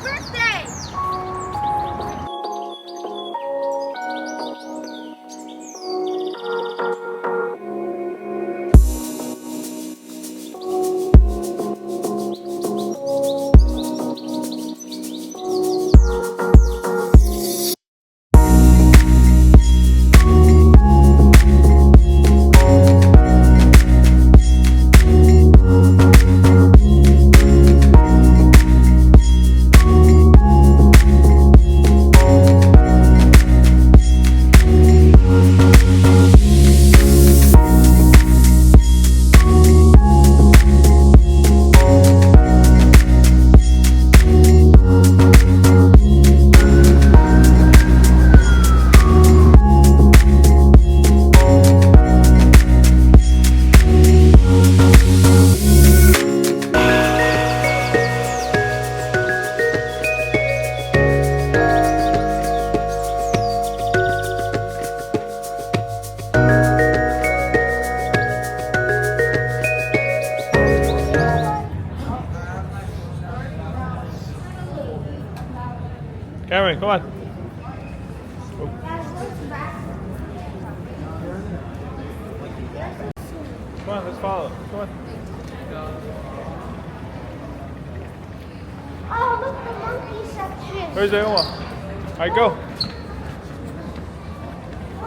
birthday! Cameron, come on. Come on, let's follow. Come on. Oh, look, the monkey section. Where's the other one? All right, go.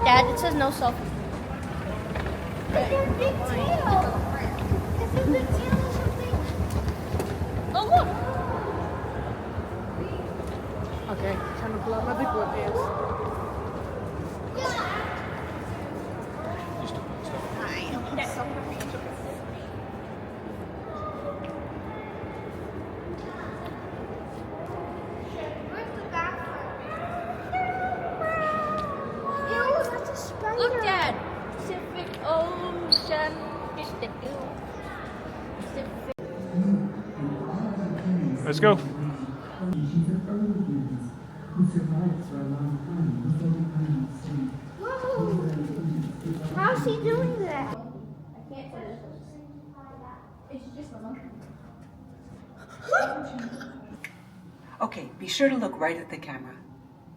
Dad, it says no selfie. It's a big tail. It's a big tail or something. Oh, look. Okay, time to pull out my big boy pants. Where's the bathroom? Ew, that's a spider. Look, Dad. Pacific Ocean. Let's go. Whoa. How's he doing that? Okay, be sure to look right at the camera.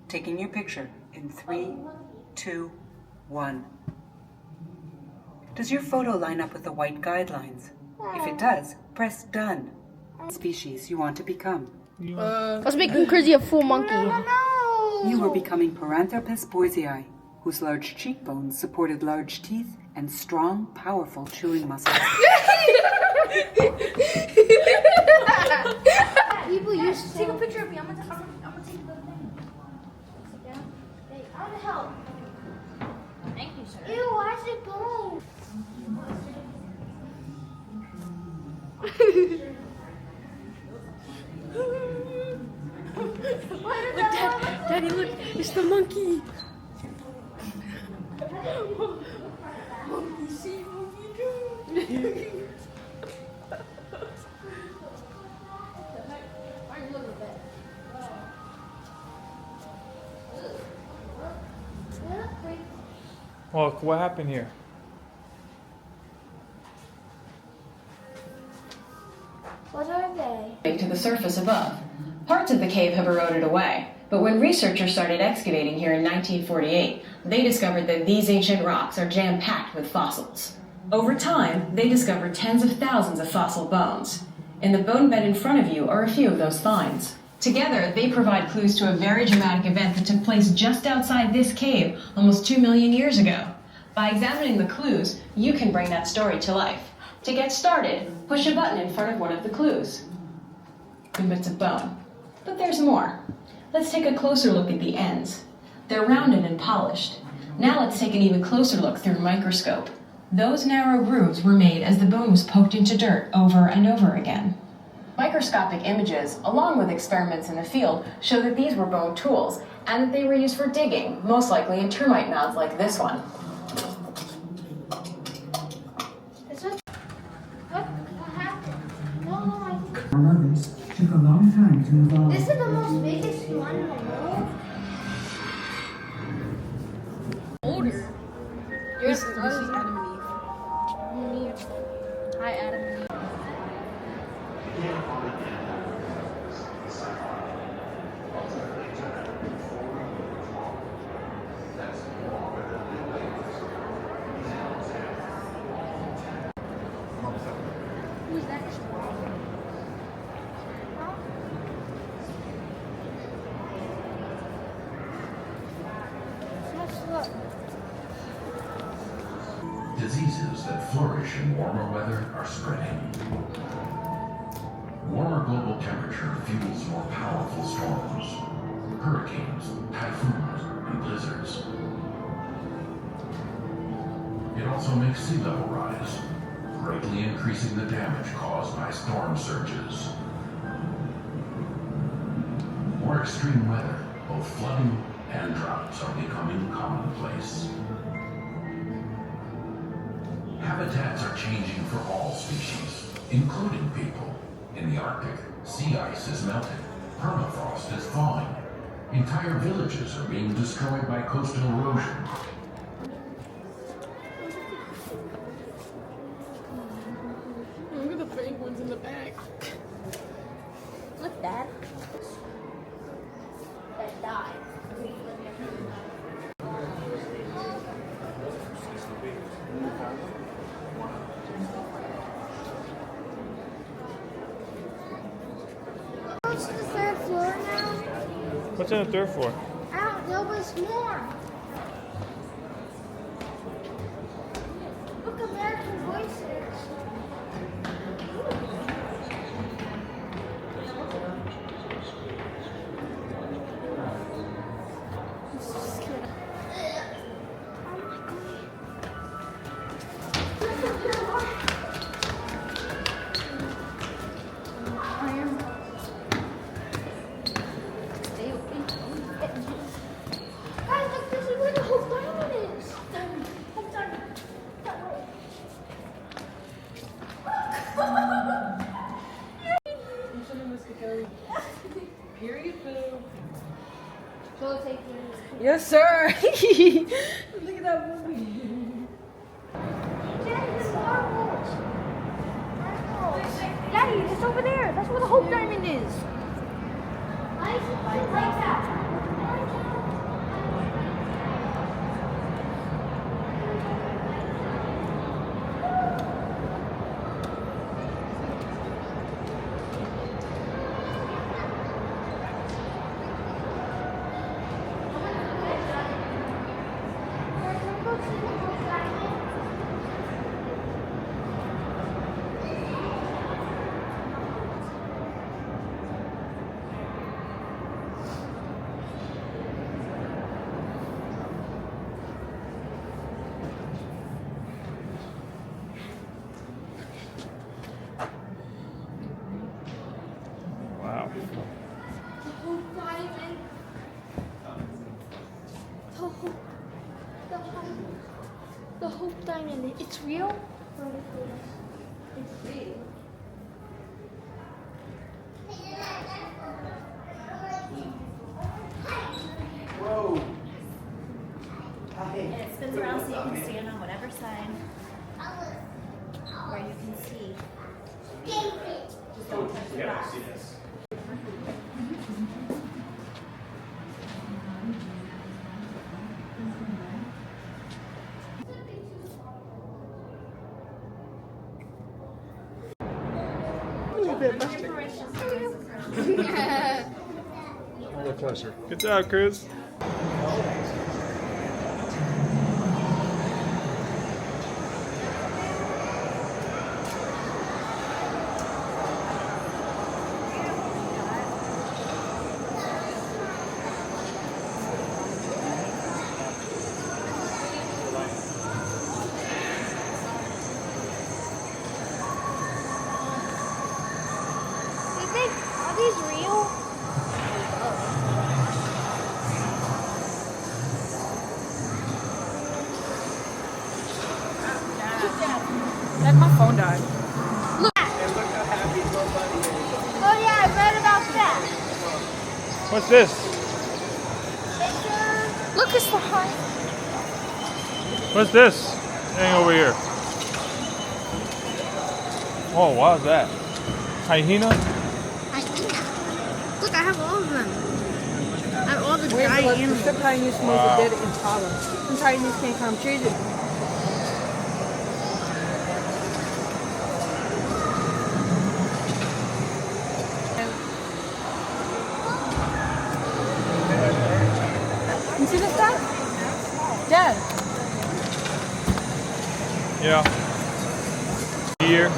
Taking your picture in 3, 2, 1. Does your photo line up with the white guidelines? If it does, press done. Species you want to become. Let's make him crazy a full monkey. No. You were becoming Paranthropus boisei, whose large cheekbones supported large teeth and strong, powerful chewing muscles. People used to Take a picture of me. I'm gonna take the thing. I want to help. Thank you, sir. Ew, why is it bone? Look, Daddy, look, it's the monkey. Monkey see, monkey do. Look, what happened here? What are they? To the surface above. Parts of the cave have eroded away, but when researchers started excavating here in 1948, they discovered that these ancient rocks are jam-packed with fossils. Over time, they discovered tens of thousands of fossil bones. In the bone bed in front of you are a few of those finds. Together, they provide clues to a very dramatic event that took place just outside this cave almost 2 million years ago. By examining the clues, you can bring that story to life. To get started, push a button in front of one of the clues. Two bits of bone. But there's more. Let's take a closer look at the ends. They're rounded and polished. Now let's take an even closer look through a microscope. Those narrow grooves were made as the bone was poked into dirt over and over again. Microscopic images, along with experiments in the field, show that these were bone tools, and that they were used for digging, most likely in termite mounds like this one. What happened? No, Others took a long time to evolve. this is the most biggest one in the world. Older. This is Adam and Eve. Hi, Adam and Eve. that flourish in warmer weather are spreading. Warmer global temperature fuels more powerful storms, hurricanes, typhoons, and blizzards. It also makes sea level rise, greatly increasing the damage caused by storm surges. More extreme weather, both flooding and droughts, are becoming commonplace. Habitats are changing for all species, including people. In the Arctic, sea ice is melting, permafrost is thawing. Entire villages are being destroyed by coastal erosion. Look at the penguins in the back. Look, Dad. That died. What's the third floor now? What's on the third floor? I don't know, but it's more. Look, American Voices. Guys, look, this is where the whole diamond is. Whole diamond. That way. Period poo. Go take it. Yes, sir. Look at that movie. Daddy, this marbles. Daddy, it's over there. That's where the Hope Diamond is. Like that. Wow. The Hope Diamond. The Hope Diamond. It's real? It's real. And it spins around so you can stand on whatever side where you can see. Just don't touch the glass. A little closer. Good job, Chris. Are these real? Dad, my phone died. Look. Oh yeah, I read about that. What's this? Look, it's the heart. What's this thing over here? Oh, what is that? Hyena? Look, I have all of them. I have all the Where's giant the animals. Chinese smells Wow. dead impala. Some Chinese can't come choose it. You see this guy? Dad. Yeah. deer.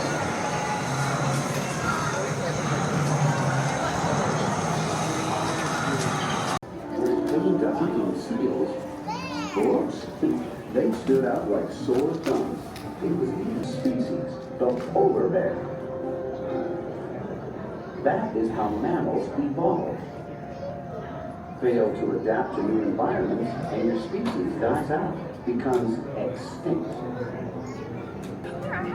Came to hunting seals. Whoops. They stood out like sore thumbs. It was a species, the polar bear. That is how mammals evolve. Fail to adapt to new environments, and your species dies out, becomes extinct.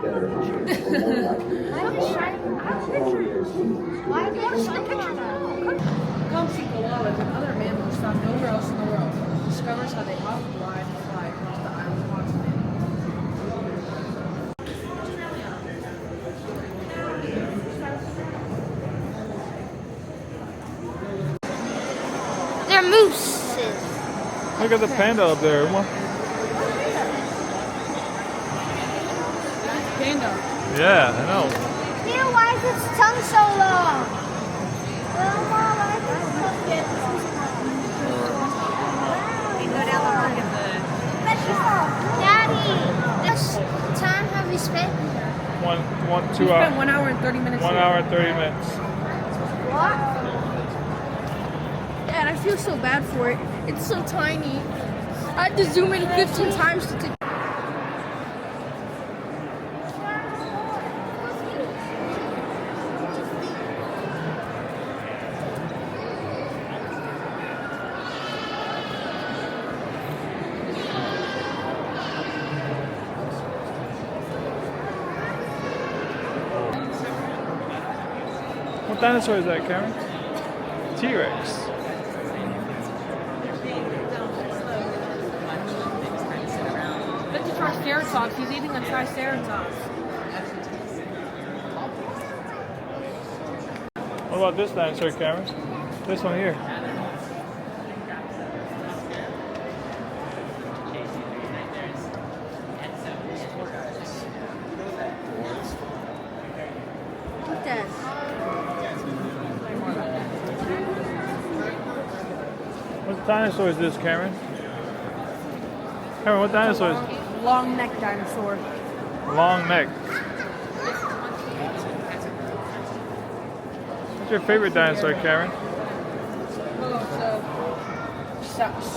Better hunters are more likely to survive and pass along their genes to Why their did you picture? Come see koalas and other mammals found nowhere else in the world. Discovers how they hop, glide, and fly across the island continent. They're mooses. Look at the panda up there. Uma. Panda. Yeah, I know. Neil, why is its tongue so long? Wilma, why is its tongue getting so long? Go down the road in the... Daddy, this time have we spent? Two We spent hours. 1 hour and 30 minutes. 1 here. hour and 30 minutes. What? Yeah, and I feel so bad for it. It's so tiny. I had to zoom in 15 times to take. What dinosaur is that, Cameron? T-Rex. That's a triceratops. He's eating a triceratops. What about this dinosaur, Cameron? This one here. Look at that. What dinosaur is this, Cameron? Cameron, what dinosaur is Long neck dinosaur. long neck? What's your favorite dinosaur, Cameron?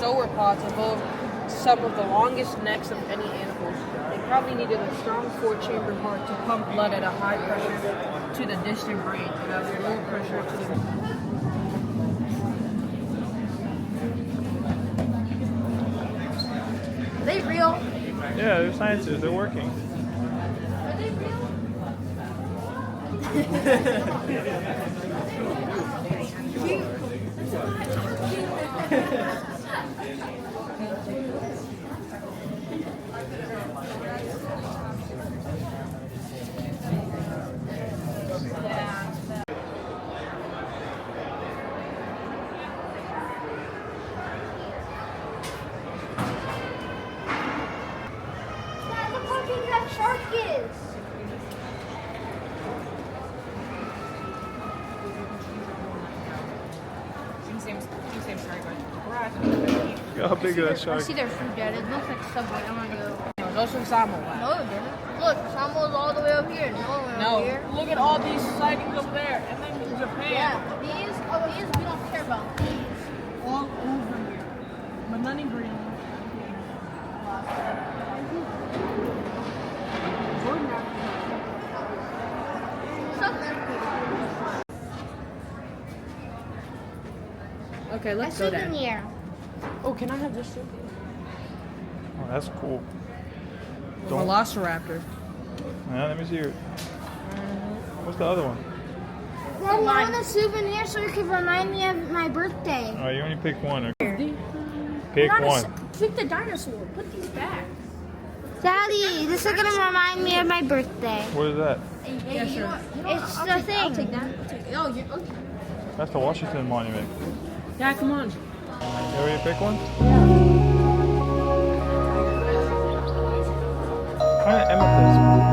Sauropods evolved some of the longest necks of any animals. They probably needed a strong four-chamber heart to pump blood at a high pressure to the distant brain and at a low pressure to the... Are they real? Yeah, they're scientists. They're working. Are they real? Dad, look how big that shark is. Look how big is that I shark? see their food, Dad. It looks like Subway. I'm gonna go. Those are Samo. No, it didn't. Look, Samo's all the way up here. No, way No, up here. look at all these sightings over there, and then in Japan. Yeah, these we don't care about. All over here, but none in Greenland. Okay, let's go there. Souvenir. Oh, can I have this too? Oh, that's cool. Don't- Velociraptor. Yeah, let me see it. What's the other one? Daddy, I want a souvenir so it can remind me of my birthday. Oh, you only pick one. Okay. Pick one. Pick the dinosaur. Put these back. Daddy, this is gonna remind me of my birthday. What is that? Yeah, sure. It's the thing. I'll take that. Oh, you okay? That's the Washington Monument. Yeah, come on. You already pick one? Kind of amethyst.